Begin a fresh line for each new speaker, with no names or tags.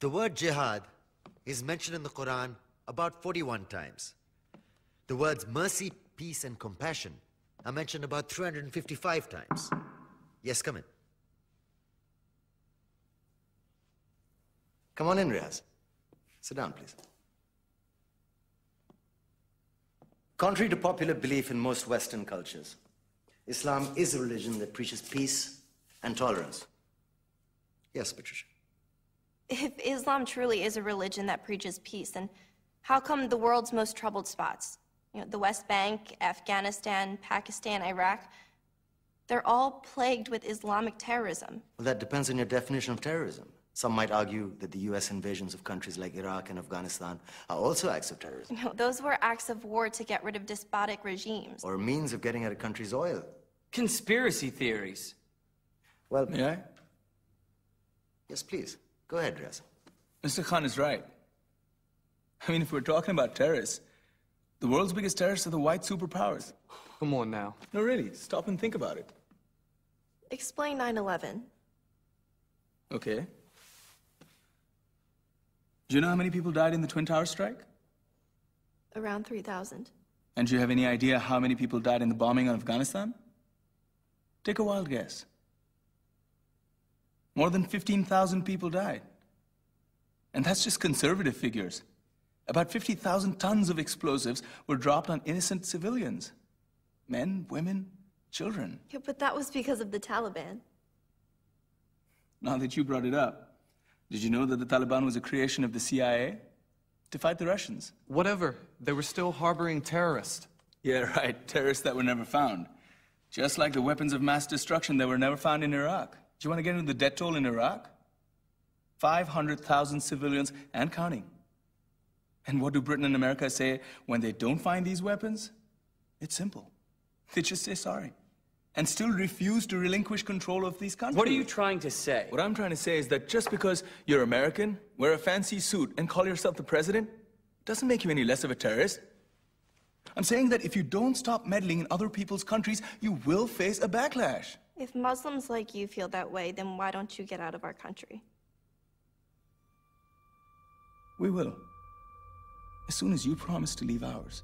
The word jihad is mentioned in the Quran about 41 times. The words mercy, peace, and compassion are mentioned about 355 times. Yes, come in.
Come on in, Riaz. Sit down, please. Contrary to popular belief in most Western cultures, Islam is a religion that preaches peace and tolerance. Yes, Patricia.
If Islam truly is a religion that preaches peace, then how come the world's most troubled spots, the West Bank, Afghanistan, Pakistan, Iraq, they're all plagued with Islamic terrorism?
Well, that depends on your definition of terrorism. Some might argue that the U.S. invasions of countries like Iraq and Afghanistan are also acts of terrorism.
No, those were acts of war to get rid of despotic regimes.
Or a means of getting at a country's oil.
Conspiracy theories.
Well,
May I?
Yes, please. Go ahead, Riaz.
Mr. Khan is right. I mean, if we're talking about terrorists, the world's biggest terrorists are the white superpowers.
Come on now.
No, really, stop and think about it.
Explain 9/11.
Okay. Do you know how many people died in the Twin Towers strike?
Around 3,000.
And do you have any idea how many people died in the bombing of Afghanistan? Take a wild guess. More than 15,000 people died. And that's just conservative figures. About 50,000 tons of explosives were dropped on innocent civilians. Men, women, children.
Yeah, but that was because of the Taliban.
Now that you brought it up, did you know that the Taliban was a creation of the CIA to fight the Russians?
Whatever. They were still harboring terrorists.
Yeah, right. Terrorists that were never found. Just like the weapons of mass destruction that were never found in Iraq. Do you want to get into the death toll in Iraq? 500,000 civilians and counting. And what do Britain and America say when they don't find these weapons? It's simple. They just say sorry. And still refuse to relinquish control of these countries.
What are you trying to say?
What I'm trying to say is that just because you're American, wear a fancy suit, and call yourself the president, doesn't make you any less of a terrorist. I'm saying that if you don't stop meddling in other people's countries, you will face a backlash.
If Muslims like you feel that way, then why don't you get out of our country?
We will. As soon as you promise to leave ours.